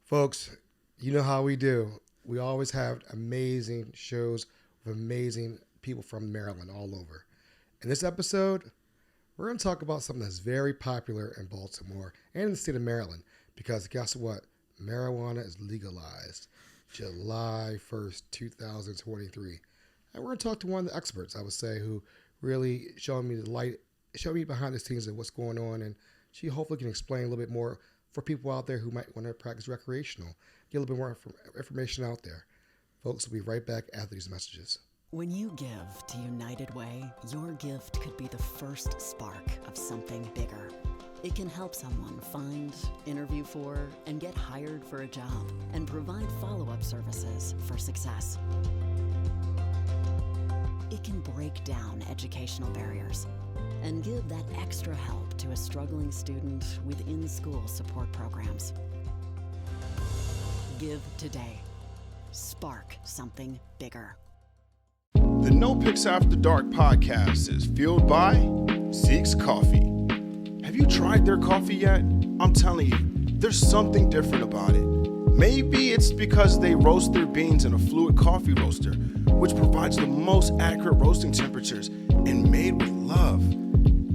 Folks, you know how we do. We always have amazing shows with amazing people from Maryland all over. In this episode, we're going to talk about something that's very popular in Baltimore and in the state of Maryland. Because guess what? Marijuana is legalized July 1st, 2023. And we're going to talk to one of the experts, I would say, who really showed me the light, showed me behind the scenes of what's going on. And she hopefully can explain a little bit more for people out there who might want to practice recreational. Get a little bit more information out there. Folks, we'll be right back after these messages. When you give to United Way, your gift could be the first spark of something bigger. It can help someone find, interview for, and get hired for a job, and provide follow-up services for success. It can break down educational barriers and give that extra help to a struggling student with in-school support programs. Give today. Spark something bigger. The NoPixAfterDark podcast is fueled by Zeke's Coffee. Have you tried their coffee yet? I'm telling you, there's something different about it. Maybe it's because they roast their beans in a fluid coffee roaster, which provides the most accurate roasting temperatures and made with love.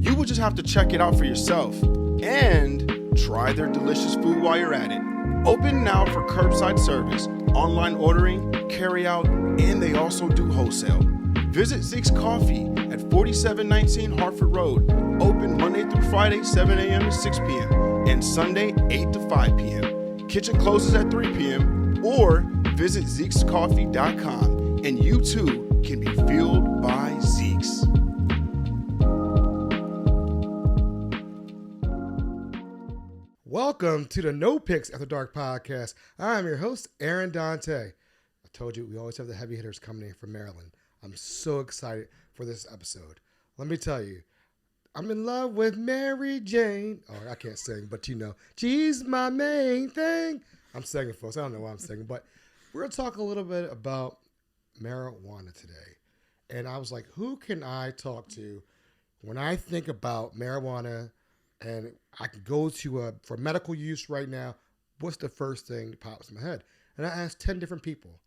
You will just have to check it out for yourself and try their delicious food while you're at it. Open now for curbside service, online ordering, carry out, and they also do wholesale. Visit Zeke's Coffee at 4719 Hartford Road. Open Monday through Friday, 7 a.m. to 6 p.m. and Sunday, 8 to 5 p.m. Kitchen closes at 3 p.m. or visit Zeke'sCoffee.com and you too can be fueled by Zeke's. Welcome to the No Picks After Dark podcast. I'm your host, Aaron Dante. I told you we always have the heavy hitters coming in from Maryland. I'm so excited for this episode. Let me tell you, I'm in love with Mary Jane. Oh, I can't sing, but you know, she's my main thing. I'm singing, folks. I don't know why I'm singing, but we're going to talk a little bit about marijuana today. And I was like, who can I talk to when I think about marijuana and I can go to for medical use right now? What's the first thing that pops in my head? And I asked 10 different people,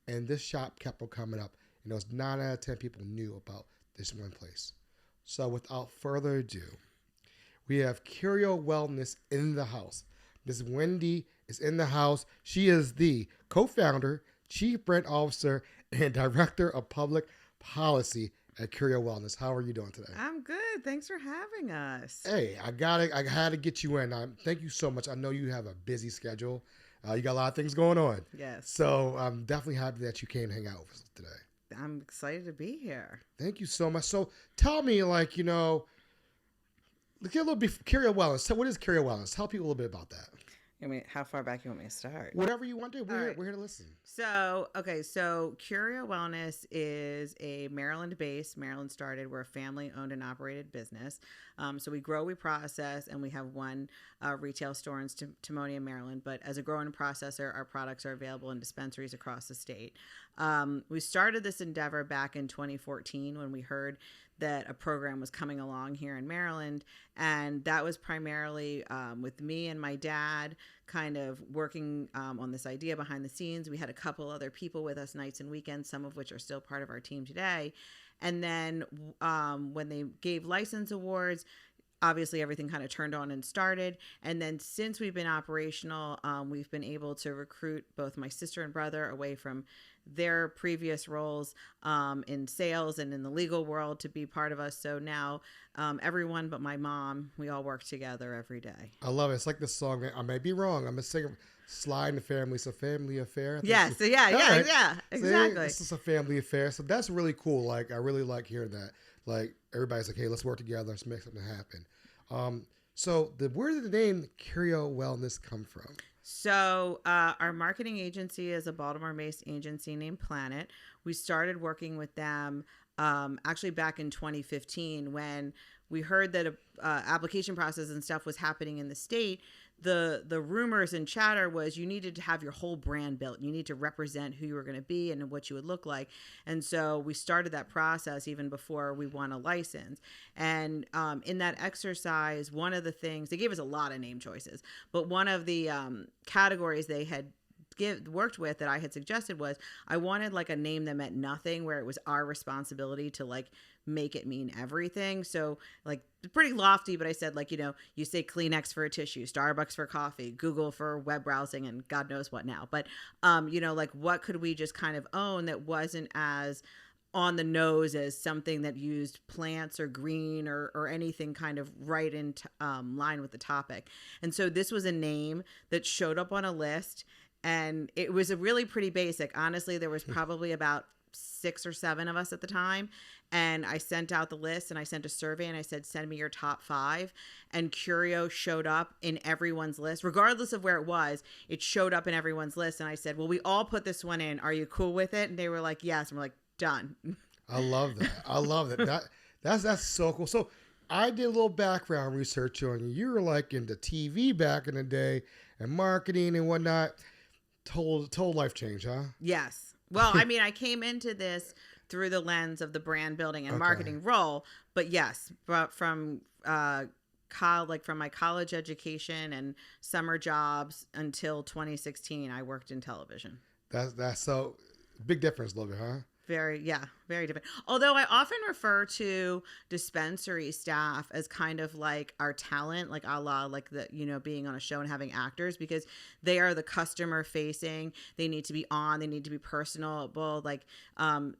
and this shop kept on coming up. And those 9 out of 10 people knew about this one place. So without further ado, we have Curio Wellness in the house. Miss Wendy is in the house. She is the co-founder, chief brand officer, and director of public policy at Curio Wellness. How are you doing today? I'm good. Thanks for having us. Hey, I had to get you in. Thank you so much. I know you have a busy schedule. You got a lot of things going on. Yes. So I'm definitely happy that you came hang out with us today. I'm excited to be here. Thank you so much. So tell me, get a little bit Curio Wellness. So what is Curio Wellness? Tell people a little bit about that. I mean, how far back you want me to start? Whatever you want to do. We're Right. here to listen. So Curio Wellness is a Maryland-based, Maryland started. We're a family-owned and operated business. So we grow, we process, and we have one retail store in Timonium, Maryland. But as a grower and processor, our products are available in dispensaries across the state. We started this endeavor back in 2014 when we heard that a program was coming along here in Maryland. And that was primarily with me and my dad kind of working on this idea behind the scenes. We had a couple other people with us nights and weekends, some of which are still part of our team today. And then when they gave license awards, obviously everything kind of turned on and started. And then since we've been operational, we've been able to recruit both my sister and brother away from their previous roles in sales and in the legal world to be part of us. So now everyone but my mom, we all work together every day. I love it. It's like the song. I may be wrong. I'm a singer. Slide in the family. It's a family affair. Yeah, exactly. This is a family affair. So that's really cool. I really like hearing that. Everybody's like, hey, let's work together. Let's make something happen. So where did the name Curio Wellness come from? So our marketing agency is a Baltimore-based agency named Planet. We started working with them actually back in 2015 when we heard that application process and stuff was happening in the state, the rumors and chatter was you needed to have your whole brand built. You need to represent who you were going to be and what you would look like. And so we started that process even before we won a license. And in that exercise, one of the things, they gave us a lot of name choices, but one of the categories they had worked with that I had suggested was I wanted like a name that meant nothing, where it was our responsibility to like make it mean everything. So like pretty lofty, but I said like, you say Kleenex for a tissue, Starbucks for coffee, Google for web browsing, and God knows what now. But, like what could we just kind of own that wasn't as on the nose as something that used plants or green or anything kind of right in line with the topic. And so this was a name that showed up on a list. And it was a really pretty basic. Honestly, there was probably about 6 or 7 of us at the time. And I sent out the list and I sent a survey and I said, send me your top 5. And Curio showed up in everyone's list, regardless of where it was. It showed up in everyone's list. And I said, well, we all put this one in. Are you cool with it? And they were like, yes. And we're like, done. I love that. I love that. That's so cool. So I did a little background research on you. You were like into TV back in the day and marketing and whatnot. Total life change, huh? Yes. Well, I mean, I came into this through the lens of the brand building and marketing role, but yes, but from from my college education and summer jobs until 2016, I worked in television. That's so big difference, a little bit, huh? Very different. Although I often refer to dispensary staff as kind of like our talent, like a la like the, being on a show and having actors, because they are the customer facing. They need to be on, they need to be personable. Like,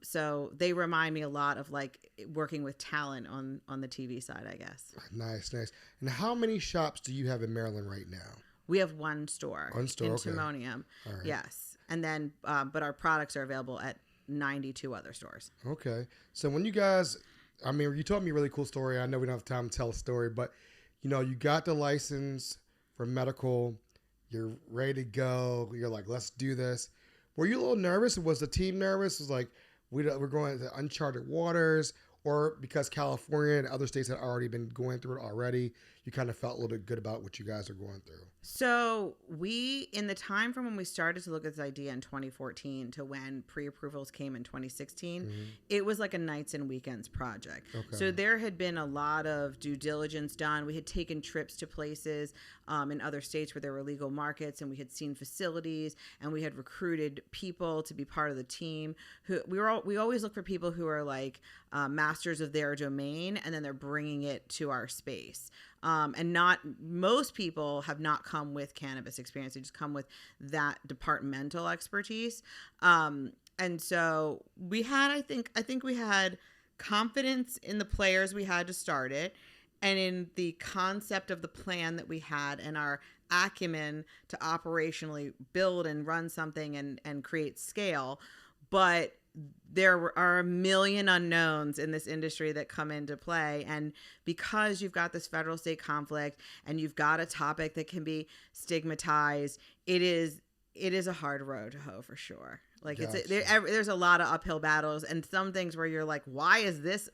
so they remind me a lot of like working with talent on the TV side, I guess. Nice. And how many shops do you have in Maryland right now? We have one store in Timonium. All right. Yes. And then, but our products are available at 92 other stores. Okay. So when you guys, I mean, you told me a really cool story. I know we don't have time to tell a story, but you got the license for medical, you're ready to go. You're like, let's do this. Were you a little nervous? Was the team nervous? Was like, we're going to uncharted waters, or because California and other states had already been going through it already, you kind of felt a little bit good about what you guys are going through? So in the time from when we started to look at this idea in 2014 to when pre-approvals came in 2016, it was like a nights and weekends project. Okay. So there had been a lot of due diligence done. We had taken trips to places in other states where there were legal markets, and we had seen facilities, and we had recruited people to be part of the team. We always look for people who are like masters of their domain, and then they're bringing it to our space. And not most people have not come with cannabis experience. They just come with that departmental expertise. And so we had, I think we had confidence in the players we had to start it, and in the concept of the plan that we had, and our acumen to operationally build and run something and create scale. But there are a million unknowns in this industry that come into play. And because you've got this federal state conflict and you've got a topic that can be stigmatized, it is a hard road to hoe for sure. Like there's a lot of uphill battles and some things where you're like, why is this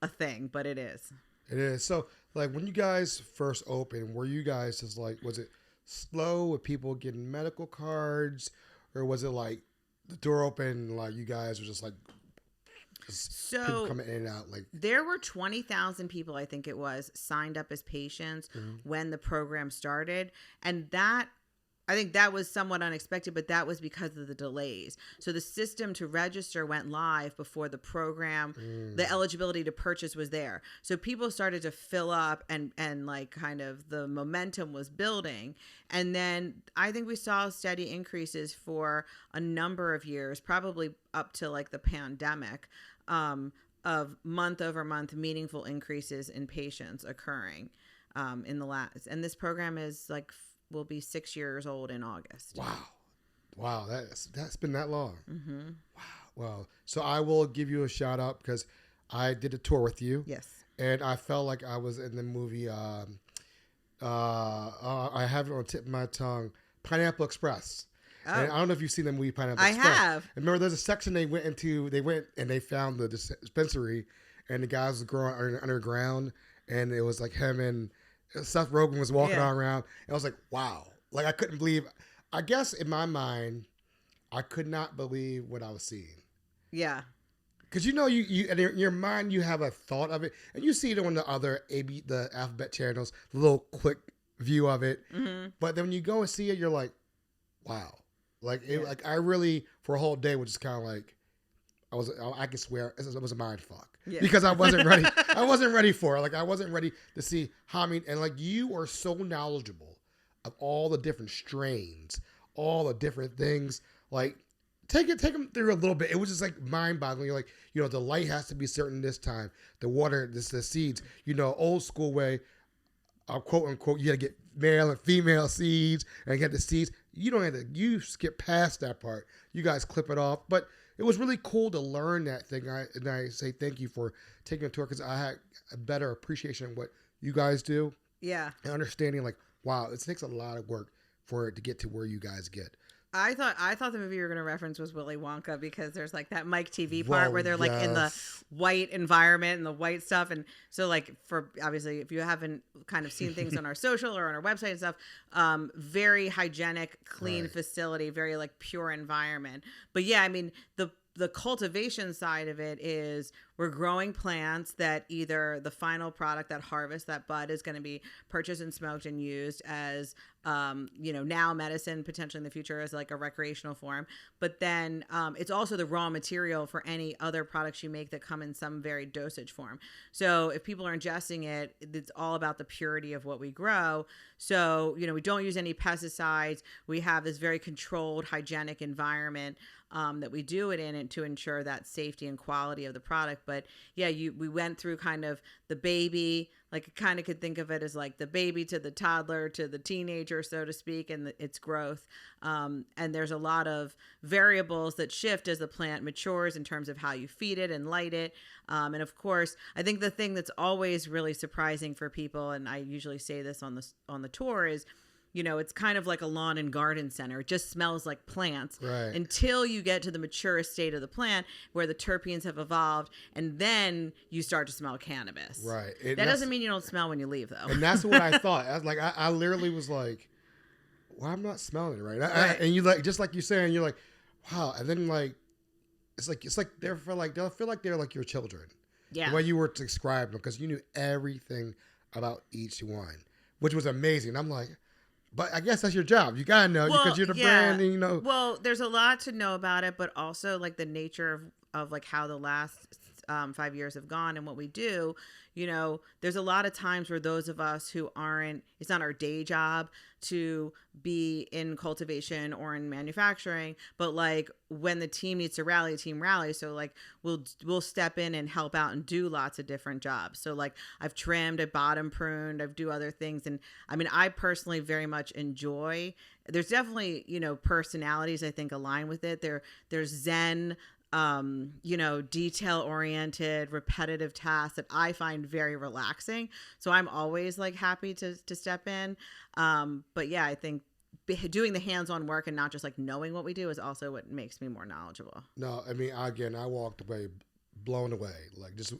a thing? But it is. It is. So like when you guys first opened, were you guys just like, was it slow with people getting medical cards, or was it like the door open, like you guys were just like, people coming in and out? Like there were 20,000 people, I think it was, signed up as patients when the program started, and I think that was somewhat unexpected, but that was because of the delays. So the system to register went live before the program, the eligibility to purchase was there. So people started to fill up and like kind of the momentum was building. And then I think we saw steady increases for a number of years, probably up to like the pandemic, of month over month meaningful increases in patients occurring in the last. And this program is like will be 6 years old in August. Wow. That's been that long. Mm-hmm. Wow. So I will give you a shout out because I did a tour with you. Yes. And I felt like I was in the movie. I have it on the tip of my tongue. Pineapple Express. Oh. And I don't know if you've seen the movie Pineapple Express. I have. And remember, there's a section they went and they found the dispensary, and the guys were growing underground. and it was like him and Seth Rogen was walking around, and I was like, wow. Like, I couldn't believe, I guess in my mind, I could not believe what I was seeing. Yeah. Because you in your mind, you have a thought of it, and you see it on the other the alphabet channels, the little quick view of it. Mm-hmm. But then when you go and see it, you're like, wow. Like, like I really, for a whole day, was just kind of like, I can swear it was a mind fuck. Yeah. Because I wasn't ready. I wasn't ready for it. Like, I wasn't ready to see how many, and like, you are so knowledgeable of all the different strains, all the different things. Like, take them through a little bit. It was just like mind-boggling. You're like, the light has to be certain this time. The water, the seeds. Old school way, quote unquote, you got to get male and female seeds and get the seeds. You don't have to. You skip past that part. You guys clip it off. But it was really cool to learn that thing. And I say thank you for taking a tour, because I had a better appreciation of what you guys do. Yeah. And understanding, like, wow, it takes a lot of work for it to get to where you guys get. I thought the movie you were going to reference was Willy Wonka, because there's like that Mike TV part where they're like in the white environment and the white stuff. And so, like, for obviously, if you haven't kind of seen things on our social or on our website and stuff, very hygienic, clean facility, very like pure environment. But yeah, I mean, the cultivation side of it is we're growing plants that either the final product, that harvest, that bud, is going to be purchased and smoked and used as, now medicine, potentially in the future as like a recreational form. But then it's also the raw material for any other products you make that come in some varied dosage form. So if people are ingesting it, it's all about the purity of what we grow. So, we don't use any pesticides. We have this very controlled, hygienic environment that we do it in, and to ensure that safety and quality of the product. But yeah, we went through kind of the baby, like, I kind of could think of it as like the baby to the toddler to the teenager, so to speak, and its growth. And there's a lot of variables that shift as the plant matures in terms of how you feed it and light it. And of course, I think the thing that's always really surprising for people, and I usually say this on the tour, is, it's kind of like a lawn and garden center. It just smells like plants until you get to the mature state of the plant where the terpenes have evolved, and then you start to smell cannabis. Right. That doesn't mean you don't smell when you leave, though. And that's what I thought. I was like, I literally was like, well, I'm not smelling it right. And you, like, just like you're saying, you're like, wow. And then, like, it's like they'll feel like they're like your children. Yeah. The way you were describing them, because you knew everything about each one, which was amazing. I'm like, but I guess that's your job. You gotta know, because you're the brand, and Well, there's a lot to know about it, but also like the nature of like how the last 5 years have gone and what we do. There's a lot of times where those of us who it's not our day job to be in cultivation or in manufacturing, but like when the team needs to rally, the team rallies. So like we'll step in and help out and do lots of different jobs. So like I've trimmed, I've bottom pruned, I've do other things. And I mean, I personally very much enjoy, there's definitely, personalities I think align with it. There's Zen, detail oriented, repetitive tasks that I find very relaxing. So I'm always like happy to step in. But yeah, I think doing the hands-on work and not just like knowing what we do is also what makes me more knowledgeable. No, I mean, I walked away blown away. Like, just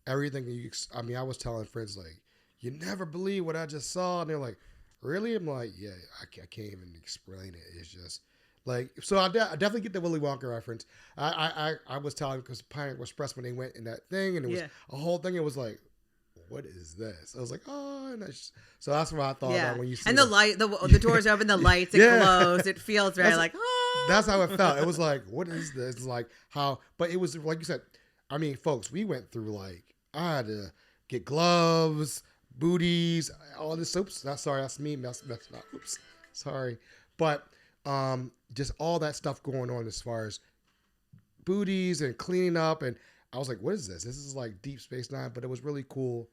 everything I was telling friends, like, you never believe what I just saw. And they're like, really? I'm like, yeah, I can't even explain it. It's just like, so I definitely get the Willy Wonka reference. I was telling, because Pineapple Express, when they went in that thing, and it was a whole thing, it was like, what is this? I was like, oh, and so that's what I thought about when you see. And the light, the doors open, the lights, it glows, it feels very like, oh. That's how it felt. It was like, what is this? It's like how, but it was like you said. I mean, folks, we went through, like, I had to get gloves, booties, all this. Oops, that's me messing up. Oops, sorry, but just all that stuff going on as far as booties and cleaning up, and I was like, what is this? This is like Deep Space Nine, but it was really cool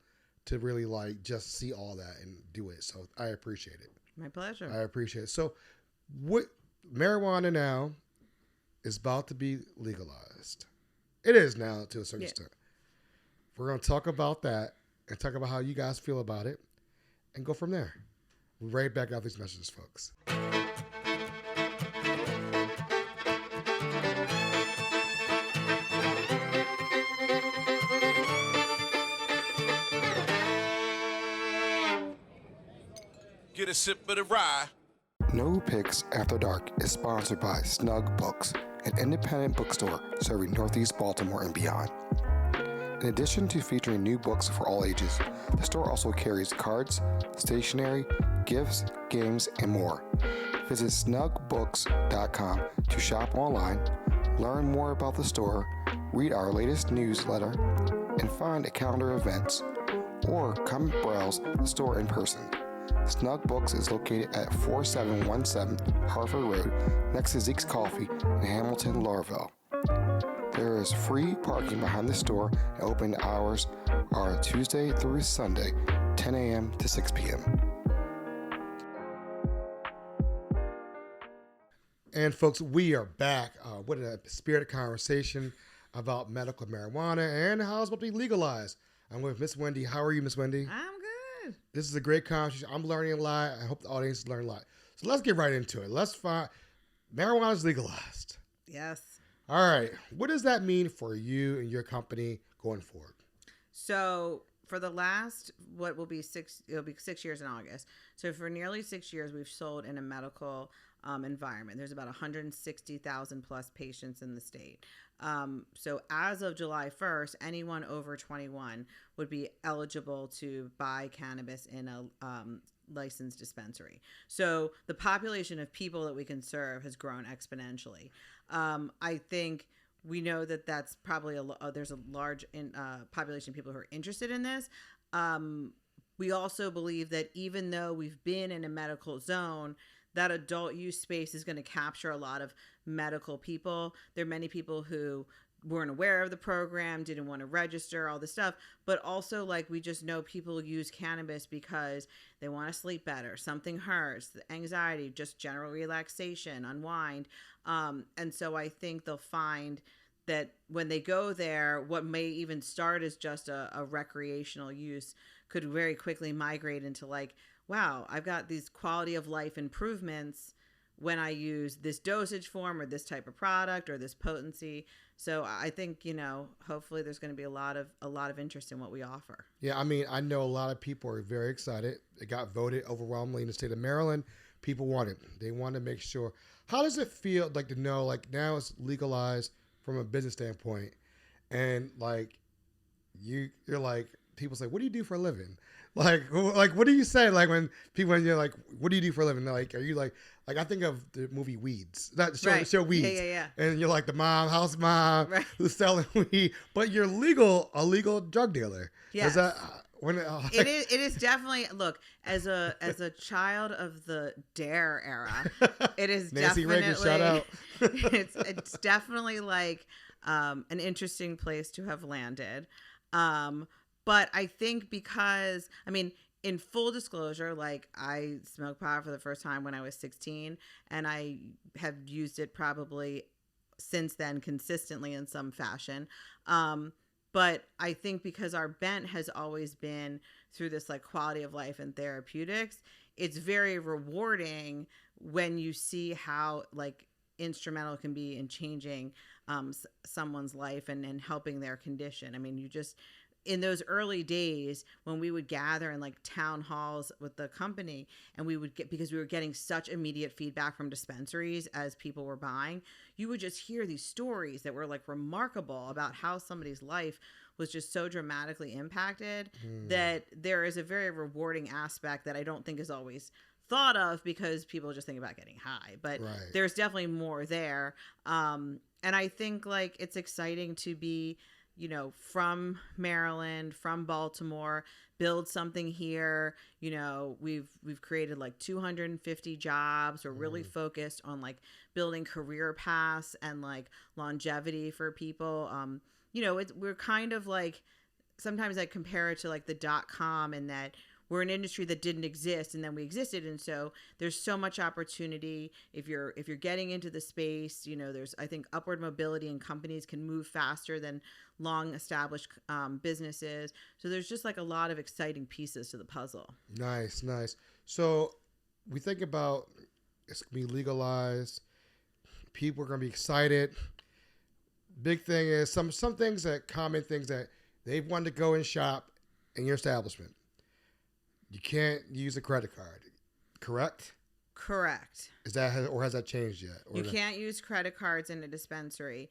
to really like just see all that and do it. So I appreciate it. My pleasure. I appreciate it. So what marijuana now is about to be legalized. It is now to a certain extent. We're going to talk about that and talk about how you guys feel about it and go from there. We'll be right back after these messages, folks. get a sip of the rye. No Picks After Dark is sponsored by Snug Books, an independent bookstore serving Northeast Baltimore and beyond. In addition to featuring new books for all ages, the store also carries cards, stationery, gifts, games, and more. Visit snugbooks.com to shop online, learn more about the store, read our latest newsletter, and find a calendar of events, or come browse the store in person. Snug Books is located at 4717 Harford Road, next to Zeke's Coffee in Hamilton, Laurelville. There is free parking behind the store, and open hours are Tuesday through Sunday, 10 a.m. to 6 p.m. And folks, we are back with a spirited conversation about medical marijuana and how it's about to be legalized. I'm with Miss Wendy. How are you, Miss Wendy? I'm good. This is a great conversation. I'm learning a lot. I hope the audience learn a lot. So let's get right into it. Let's find marijuana is legalized. Yes. All right. What does that mean for you and your company going forward? So for the last, it'll be 6 years in August. So for nearly 6 years, we've sold in a medical environment. There's about 160,000 plus patients in the state. So as of July 1st, anyone over 21 would be eligible to buy cannabis in a licensed dispensary. So the population of people that we can serve has grown exponentially. I think we know that that's probably there's a large population of people who are interested in this. We also believe that even though we've been in a medical zone, that adult use space is going to capture a lot of medical people. There are many people who weren't aware of the program, didn't want to register, all this stuff. But also, like, we just know people use cannabis because they want to sleep better. Something hurts, the anxiety, just general relaxation, unwind. And so I think they'll find that when they go there, what may even start as just a recreational use could very quickly migrate into like, wow, I've got these quality of life improvements when I use this dosage form or this type of product or this potency. So I think, hopefully there's going to be a lot of interest in what we offer. Yeah, I mean, I know a lot of people are very excited. It got voted overwhelmingly in the state of Maryland. People want it. They want to make sure. How does it feel like to know, like, now it's legalized from a business standpoint, and like you're like, people say, what do you do for a living? Like, what do you say? Like when you're like, what do you do for a living? They're like, are you like I think of the movie Weeds, not the show Weeds. Yeah. And you're like the house mom Right. who's selling weed, but you're a legal drug dealer. Yeah. Is that It is definitely, look, as a child of the DARE era, it is Nancy definitely Reagan, shout out. it's definitely like an interesting place to have landed. But I think because, I mean, in full disclosure, like, I smoked pot for the first time when I was 16, and I have used it probably since then consistently in some fashion. But I think because our bent has always been through this like quality of life and therapeutics, it's very rewarding when you see how like instrumental it can be in changing someone's life and helping their condition. I mean, you just, in those early days when we would gather in like town halls with the company, and we would get, because we were getting such immediate feedback from dispensaries as people were buying, you would just hear these stories that were like remarkable about how somebody's life was just so dramatically impacted that there is a very rewarding aspect that I don't think is always thought of because people just think about getting high, but Right. There's definitely more there. And I think like it's exciting to be, from Maryland, from Baltimore, build something here. We've created like 250 jobs. We're really focused on like building career paths and like longevity for people. We're kind of like, sometimes I compare it to like the .com, in that we're an industry that didn't exist and then we existed. And so there's so much opportunity. If you're getting into the space, there's, I think, upward mobility, and companies can move faster than long established businesses. So there's just like a lot of exciting pieces to the puzzle. Nice. So we think about it's going to be legalized. People are going to be excited. Big thing is some things common things that they've wanted to go and shop in your establishment. You can't use a credit card. correct? Correct. Is that, or has that changed yet? Or you can't use credit cards in a dispensary.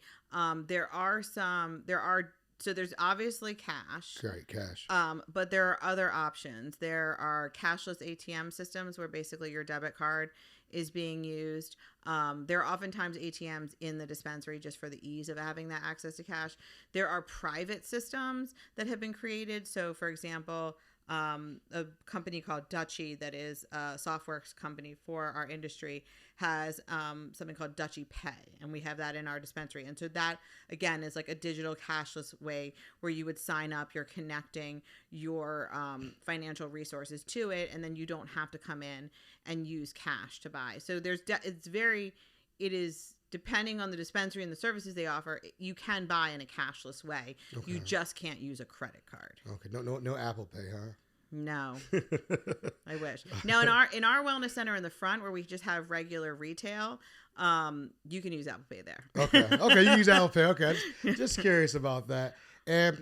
So there's obviously cash. Great, cash. But there are other options. There are cashless ATM systems where basically your debit card is being used. There are oftentimes ATMs in the dispensary just for the ease of having that access to cash. There are private systems that have been created. So, for example, a company called Dutchy, that is a software company for our industry, has something called Dutchy Pay, and we have that in our dispensary. And so that, again, is like a digital cashless way where you would sign up, you're connecting your financial resources to it, and then you don't have to come in and use cash to buy. So it is depending on the dispensary and the services they offer, you can buy in a cashless way. Okay. You just can't use a credit card. Okay. No Apple Pay, huh? No. I wish. Now in our wellness center in the front where we just have regular retail, you can use Apple Pay there. Okay. You can use Apple Pay. Okay. Just curious about that. And,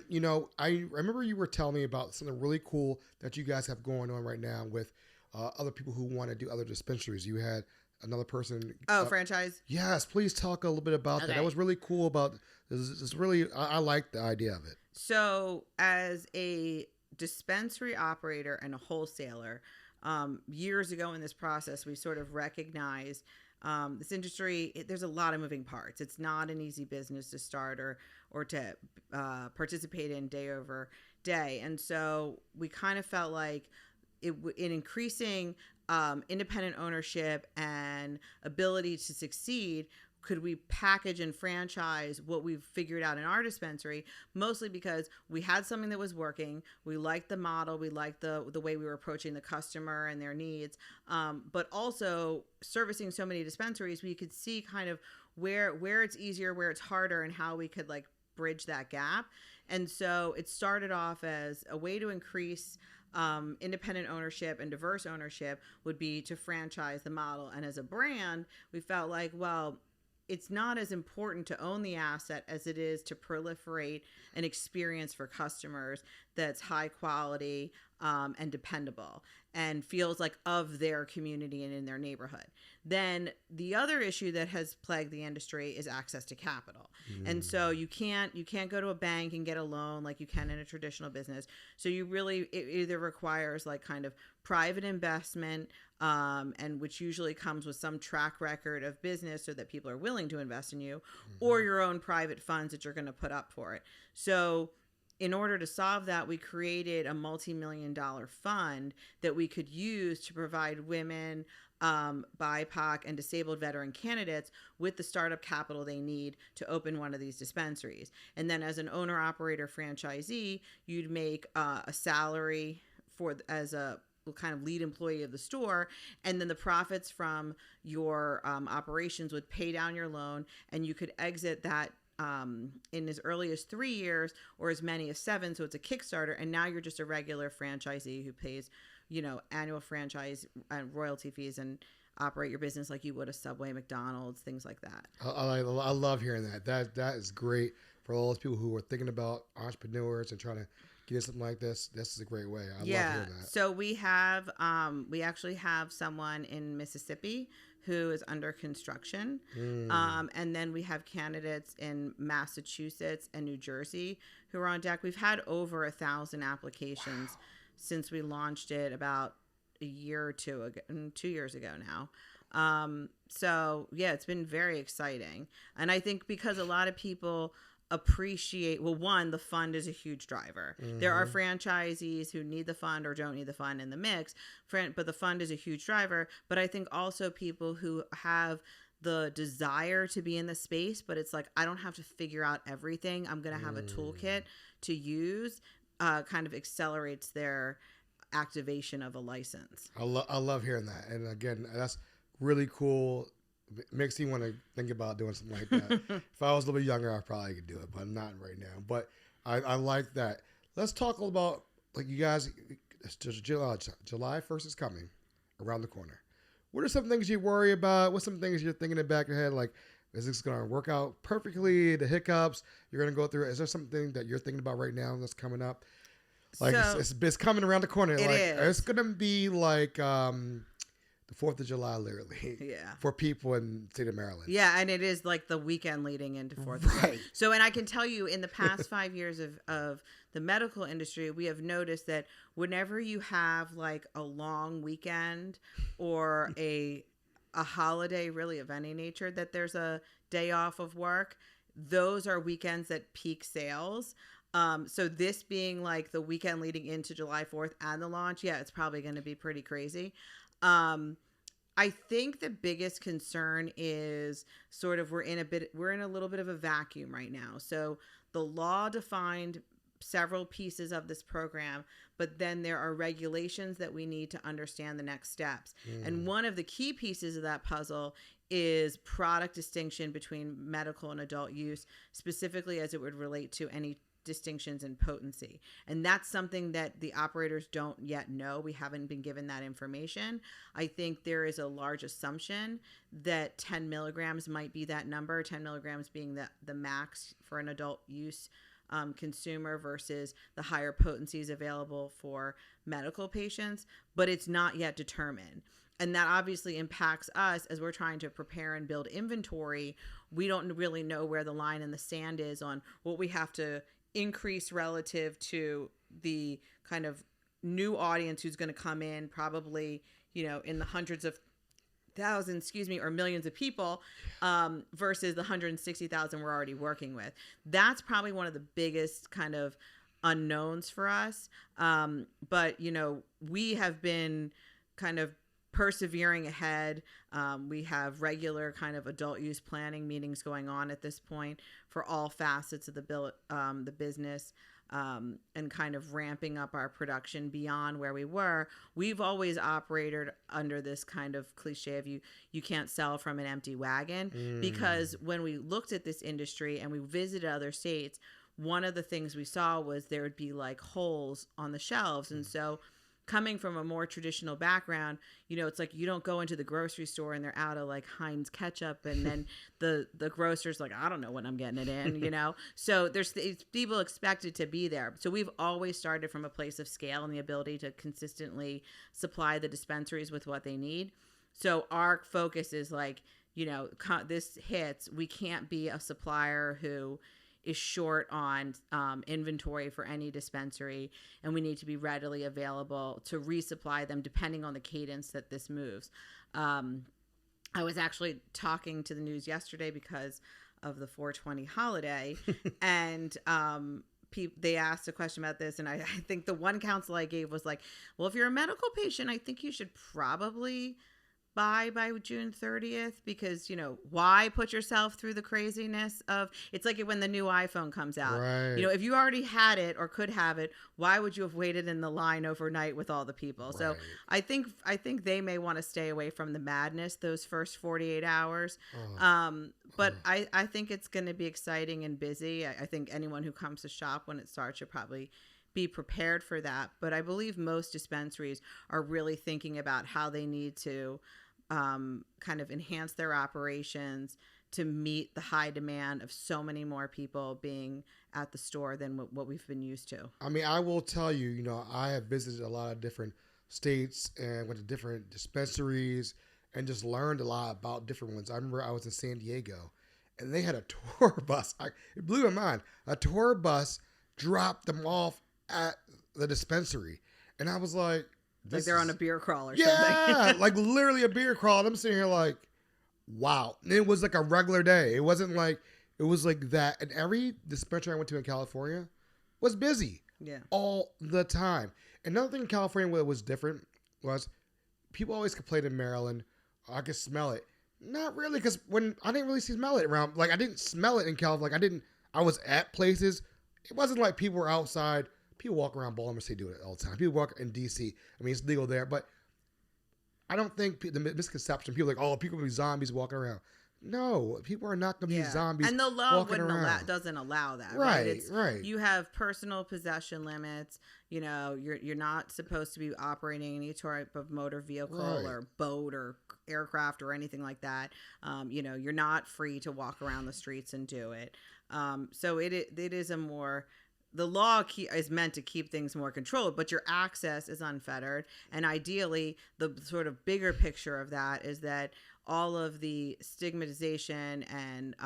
I remember you were telling me about something really cool that you guys have going on right now with other people who want to do other dispensaries. You had another person. Franchise? Yes. Please talk a little bit about that. That was really cool about this. I like the idea of it. So as a dispensary operator and a wholesaler, years ago in this process, we sort of recognized this industry, there's a lot of moving parts. It's not an easy business to start or to participate in day over day. And so we kind of felt like in increasing independent ownership and ability to succeed, could we package and franchise what we've figured out in our dispensary, mostly because we had something that was working. We liked the model. We liked the way we were approaching the customer and their needs. But also servicing so many dispensaries, we could see kind of where it's easier, where it's harder, and how we could like bridge that gap. And so it started off as a way to increase independent ownership and diverse ownership would be to franchise the model. And as a brand, we felt like, well, it's not as important to own the asset as it is to proliferate an experience for customers that's high quality and dependable and feels like of their community and in their neighborhood. Then the other issue that has plagued the industry is access to capital. And so you can't go to a bank and get a loan like you can in a traditional business. So it either requires like kind of private investment, and which usually comes with some track record of business so that people are willing to invest in you, or your own private funds that you're going to put up for it. So in order to solve that, we created a multi-million-dollar fund that we could use to provide women, BIPOC, and disabled veteran candidates with the startup capital they need to open one of these dispensaries. And then as an owner-operator franchisee, you'd make a salary as a kind of lead employee of the store, and then the profits from your operations would pay down your loan, and you could exit that in as early as 3 years or as many as 7. So it's a Kickstarter, and now you're just a regular franchisee who pays, annual franchise and royalty fees and operate your business like you would a Subway, McDonald's, things like that. I love hearing that. That is great for all those people who are thinking about entrepreneurs and trying to get something like this. This is a great way. I love hearing that. So we actually have someone in Mississippi who is under construction. And then we have candidates in Massachusetts and New Jersey who are on deck. We've had over 1,000 applications since we launched it about a year or 2 years ago now. So yeah, it's been very exciting. And I think because a lot of people appreciate, well, one, the fund is a huge driver. There are franchisees who need the fund or don't need the fund in the mix, but the fund is a huge driver. But I think also people who have the desire to be in the space, but it's like, I don't have to figure out everything. I'm going to have a toolkit to use, kind of accelerates their activation of a license. I love hearing that. And again, that's really cool. It makes me want to think about doing something like that. If I was a little bit younger, I probably could do it, but I'm not right now. But I like that. Let's talk a little about, like, you guys, July 1st is coming around the corner. What are some things you worry about? What's some things you're thinking in the back of your head? Like, is this going to work out perfectly? The hiccups you're going to go through? Is there something that you're thinking about right now that's coming up? Like, it's coming around the corner. It is. It's going to be like, the 4th of July, literally. Yeah. For people in the state of Maryland. Yeah, and it is like the weekend leading into 4th of July. Right. So, and I can tell you in the past 5 years of the medical industry, we have noticed that whenever you have like a long weekend or a holiday really of any nature, that there's a day off of work, those are weekends that peak sales. So this being like the weekend leading into July 4th and the launch, yeah, it's probably going to be pretty crazy. I think the biggest concern is sort of we're in a little bit of a vacuum right now. So the law defined several pieces of this program, but then there are regulations that we need to understand the next steps. And one of the key pieces of that puzzle is product distinction between medical and adult use, specifically as it would relate to any distinctions in potency. And that's something that the operators don't yet know. We haven't been given that information. I think there is a large assumption that 10 milligrams might be that number, 10 milligrams being the max for an adult use consumer versus the higher potencies available for medical patients, but it's not yet determined. And that obviously impacts us as we're trying to prepare and build inventory. We don't really know where the line in the sand is on what we have to increase relative to the kind of new audience who's going to come in, probably, in the hundreds of thousands, or millions of people, versus the 160,000 we're already working with. That's probably one of the biggest kind of unknowns for us. But, we have been kind of persevering ahead. We have regular kind of adult use planning meetings going on at this point for all facets of the business, and kind of ramping up our production beyond where we were. We've always operated under this kind of cliche of you can't sell from an empty wagon, because when we looked at this industry and we visited other states, one of the things we saw was there would be like holes on the shelves. And so coming from a more traditional background, it's like you don't go into the grocery store and they're out of like Heinz ketchup, and then the grocer's like, I don't know when I'm getting it in, So there's people expected to be there. So we've always started from a place of scale and the ability to consistently supply the dispensaries with what they need. So our focus is like, this hits, we can't be a supplier who is short on inventory for any dispensary, and we need to be readily available to resupply them depending on the cadence that this moves. I was actually talking to the news yesterday because of the 420 holiday, and they asked a question about this, and I think the one counsel I gave was like, well, if you're a medical patient, I think you should probably buy by June 30th, because, why put yourself through the craziness of, it's like when the new iPhone comes out, right. If you already had it or could have it, why would you have waited in the line overnight with all the people? Right. So I think they may want to stay away from the madness those first 48 hours. But I think it's going to be exciting and busy. I think anyone who comes to shop when it starts should probably be prepared for that. But I believe most dispensaries are really thinking about how they need to kind of enhance their operations to meet the high demand of so many more people being at the store than what we've been used to. I mean, I will tell you, I have visited a lot of different states and went to different dispensaries and just learned a lot about different ones. I remember I was in San Diego and they had a tour bus. It blew my mind. A tour bus dropped them off at the dispensary. And I was like, like they're on a beer crawl or something. Yeah, like literally a beer crawl. And I'm sitting here like, wow. And it was like a regular day. It wasn't like, it was like that. And every dispensary I went to in California was busy. Yeah. All the time. Another thing in California that was different was people always complain in Maryland, I could smell it. Not really, because when I didn't really smell it around, like I didn't smell it in California. Like I was at places. It wasn't like people were outside. People walk around Baltimore City do it all the time. People walk in D.C. I mean, it's legal there, but I don't think the misconception, people are like, oh, people will be zombies walking around. No, people are not going to be zombies. And the law doesn't allow that. Right, right. You have personal possession limits. You're not supposed to be operating any type of motor vehicle or boat or aircraft or anything like that. You're not free to walk around the streets and do it. So it is a more the law is meant to keep things more controlled, but your access is unfettered. And ideally, the sort of bigger picture of that is that all of the stigmatization and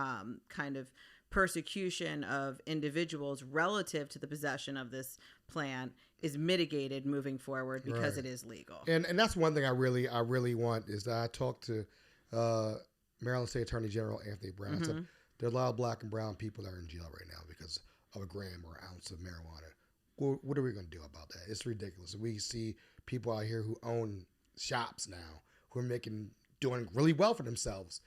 kind of persecution of individuals relative to the possession of this plant is mitigated moving forward because it is legal. And that's one thing I really want is that I talked to Maryland State Attorney General Anthony Brown. I said, there are a lot of black and brown people that are in jail right now because of a gram or ounce of marijuana. Well, what are we going to do about that? It's ridiculous. We see people out here who own shops now who are doing really well for themselves.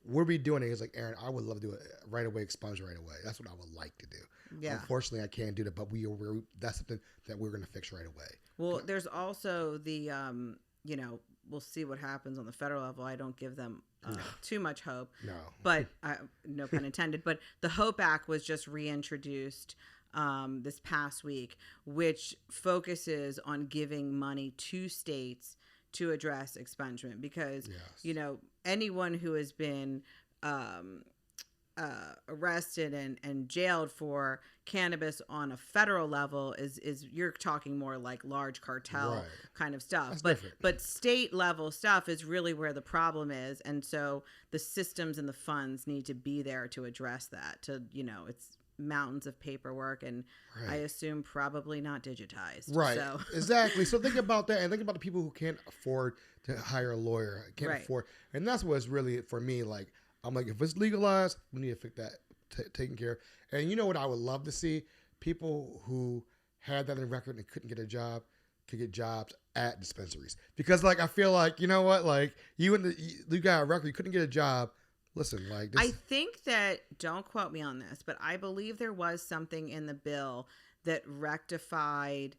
What are we doing? He's like, Aaron, I would love to do it right away, expunge right away. That's what I would like to do. Yeah. Unfortunately, I can't do that, but that's something that we're going to fix right away. Well, there's also the, we'll see what happens on the federal level. I don't give them too much hope. No. But, no pun intended, but the HOPE Act was just reintroduced this past week, which focuses on giving money to states to address expungement because, anyone who has been arrested and jailed for cannabis on a federal level is you're talking more like large cartel kind of stuff. But state level stuff is really where the problem is. And so the systems and the funds need to be there to address that. It's mountains of paperwork and I assume probably not digitized. Right. So. Exactly. So think about that and think about the people who can't afford to hire a lawyer, can't afford. And that's what's really, for me, like, I'm like, if it's legalized, we need to fix that taken care of. And you know what I would love to see? People who had that in the record and couldn't get a job could get jobs at dispensaries. Because, like, I feel like, you know what? Like, you got a record, you couldn't get a job. Listen, like this. I think that, don't quote me on this, but I believe there was something in the bill that rectified,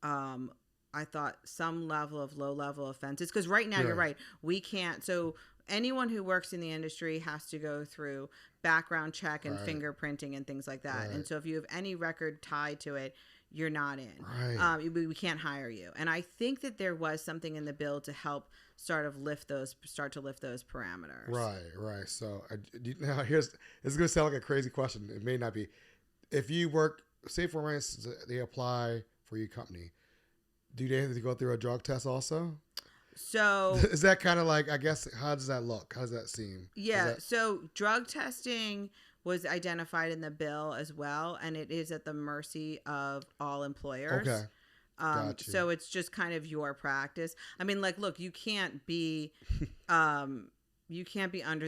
I thought, some level of low-level offenses. Because right now, you're right, we can't. So anyone who works in the industry has to go through background check and fingerprinting and things like that. And so if you have any record tied to it, you're not in. We can't hire you. And I think that there was something in the bill to help start to lift those parameters. Right. So now it's going to sound like a crazy question. It may not be. If you work, say for instance, they apply for your company, do they have to go through a drug test also? So is that kind of like, I guess, how does that look? How does that seem? Yeah. So drug testing was identified in the bill as well, and it is at the mercy of all employers. Okay. Gotcha. So it's just kind of your practice. I mean, like, look, you can't be under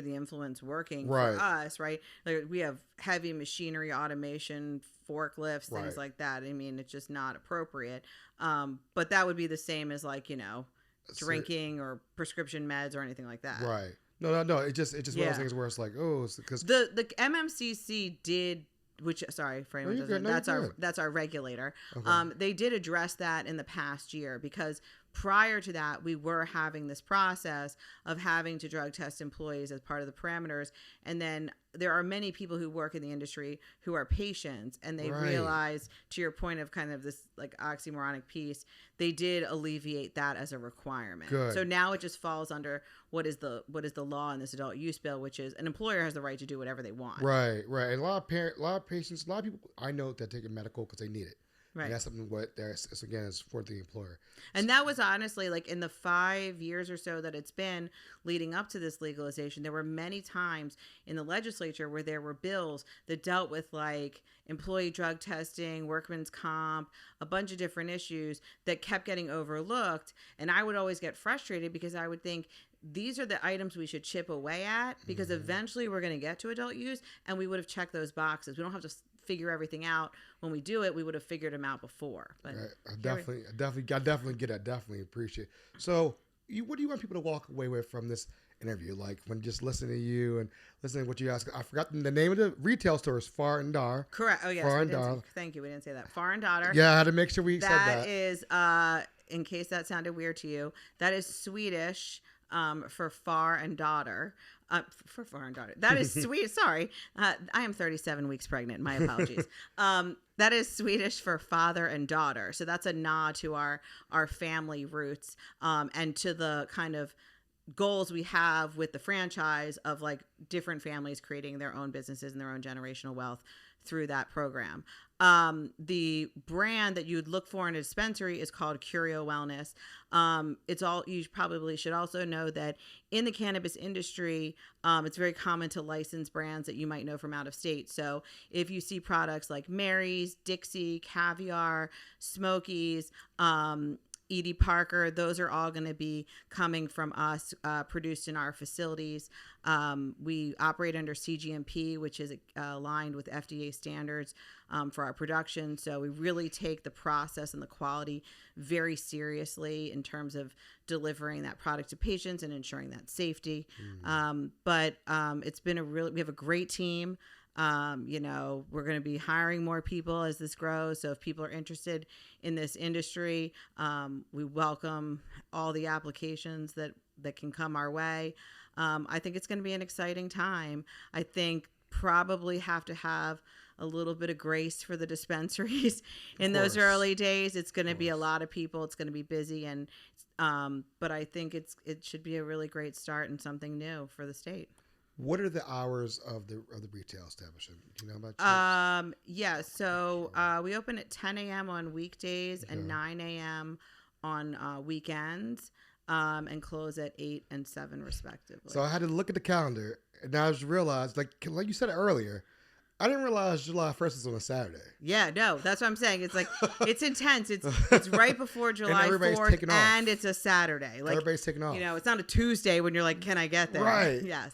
the influence working for us, right? Like, we have heavy machinery, automation, forklifts, things like that. I mean, it's just not appropriate. But that would be the same as, like, drinking or prescription meds or anything like that. Right. No. It's just one of those things where it's like, because the MMCC did. Which, sorry for anyone who doesn't, that's our regulator. Okay. They did address that in the past year because prior to that, we were having this process of having to drug test employees as part of the parameters. And then there are many people who work in the industry who are patients, and they realize, to your point of kind of this like oxymoronic piece, they did alleviate that as a requirement. Good. So now it just falls under what is the law in this adult use bill, which is an employer has the right to do whatever they want. Right. And a lot of patients, a lot of people I know that take a medical because they need it. Right. And that's something it's for the employer. And that was honestly, like, in the 5 years or so that it's been leading up to this legalization, there were many times in the legislature where there were bills that dealt with, like, employee drug testing, workman's comp, a bunch of different issues that kept getting overlooked. And I would always get frustrated because I would think, these are the items we should chip away at because eventually we're going to get to adult use, and we would have checked those boxes. We don't have to figure everything out when we do it. We would have figured them out before. But I definitely get that. Definitely appreciate it. So what do you want people to walk away with from this interview? Like, when just listening to you and listening to what you ask. I forgot the name of the retail store is Far and Dar. Correct. Oh, yes. Far and Dar. Thank you. We didn't say that. Far and Daughter. Yeah, I had to make sure we said that. That is, in case that sounded weird to you, that is Swedish for far and daughter. For far and daughter. That is sweet. Sorry. I am 37 weeks pregnant. My apologies. That is Swedish for father and daughter. So that's a nod to our family roots and to the kind of goals we have with the franchise of, like, different families creating their own businesses and their own generational wealth through that program. The brand that you would look for in a dispensary is called Curio Wellness. You probably should also know that in the cannabis industry, it's very common to license brands that you might know from out of state. So if you see products like Mary's, Dixie, Caviar, Smokies, Edie Parker, those are all going to be coming from us, produced in our facilities. We operate under CGMP, which is aligned with FDA standards for our production. So we really take the process and the quality very seriously in terms of delivering that product to patients and ensuring that safety. But it's been we have a great team. We're going to be hiring more people as this grows. So if people are interested in this industry, we welcome all the applications that can come our way. I think it's going to be an exciting time. I think probably have to have a little bit of grace for the dispensaries in those early days. It's going to be a lot of people. It's going to be busy, but I think it should be a really great start and something new for the state. What are the hours of the retail establishment? Do you know about? So we open at 10 a.m. on weekdays and 9 a.m. on weekends, and close at 8 and 7 respectively. So I had to look at the calendar, and I just realized, like you said earlier, I didn't realize July 1st is on a Saturday. Yeah, no, that's what I'm saying. It's like, it's intense. It's right before July 4th, and it's a Saturday. Like, everybody's taking off. It's not a Tuesday when you're like, can I get there? Right. Yes.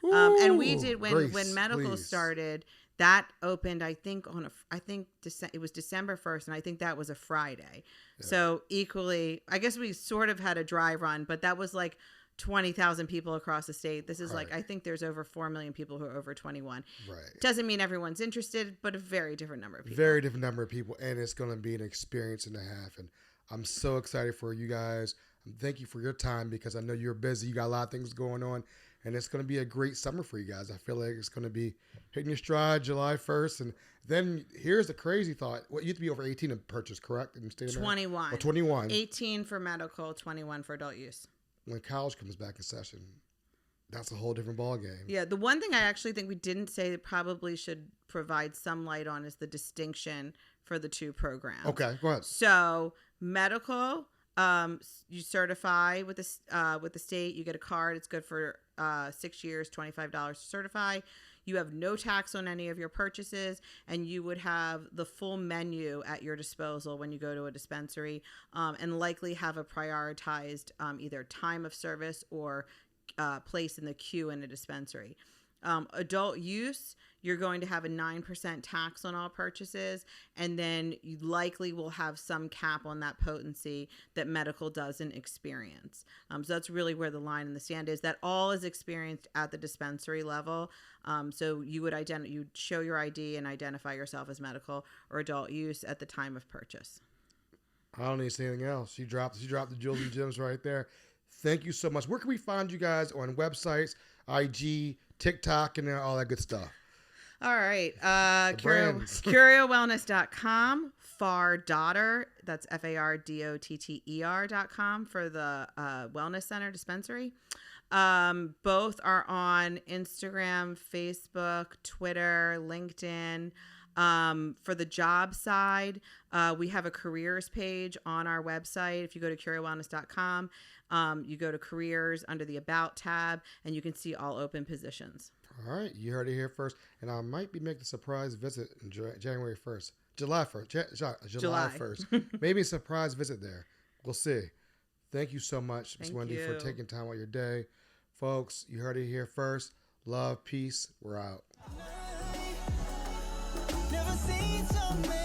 Ooh, and we did when medical please. started. That opened, I think it was December 1st, and I think that was a Friday. Yeah. So equally, I guess we sort of had a dry run, but that was like 20,000 people across the state. This is like, I think there's over 4 million people who are over 21. Right. Doesn't mean everyone's interested, but a very different number of people. Very different number of people, and it's going to be an experience and a half. And I'm so excited for you guys. Thank you for your time, because I know you're busy. You got a lot of things going on. And it's going to be a great summer for you guys. I feel like it's going to be hitting your stride July 1st. And then here's the crazy thought. You have to be over 18 to purchase, correct? In the state of 21. Oh, 21. 18 for medical, 21 for adult use. When college comes back in session, that's a whole different ballgame. Yeah, the one thing I actually think we didn't say that probably should provide some light on is the distinction for the two programs. Okay, go ahead. So medical, you certify with the state. You get a card. It's good for 6 years, $25 to certify. You have no tax on any of your purchases, and you would have the full menu at your disposal when you go to a dispensary, and likely have a prioritized either time of service or place in the queue in a dispensary. Adult use, you're going to have a 9% tax on all purchases, and then you likely will have some cap on that potency that medical doesn't experience. So that's really where the line in the sand is. That all is experienced at the dispensary level. So you would you'd show your ID and identify yourself as medical or adult use at the time of purchase. I don't need to say anything else. You dropped the jewels and gems right there. Thank you so much. Where can we find you guys on websites, IG, TikTok, and all that good stuff? All right. CurioWellness.com, FARDotter, that's FARDOTTER.com for the Wellness Center dispensary. Both are on Instagram, Facebook, Twitter, LinkedIn. For the job side, we have a careers page on our website. If you go to CurioWellness.com, you go to careers under the About tab, and you can see all open positions. All right. You heard it here first. And I might be making a surprise visit on January 1st. July 1st. July 1st. Maybe a surprise visit there. We'll see. Thank you so much, Ms. Wendy, for taking time out of your day. Folks, you heard it here first. Love, peace. We're out. Never seen so many.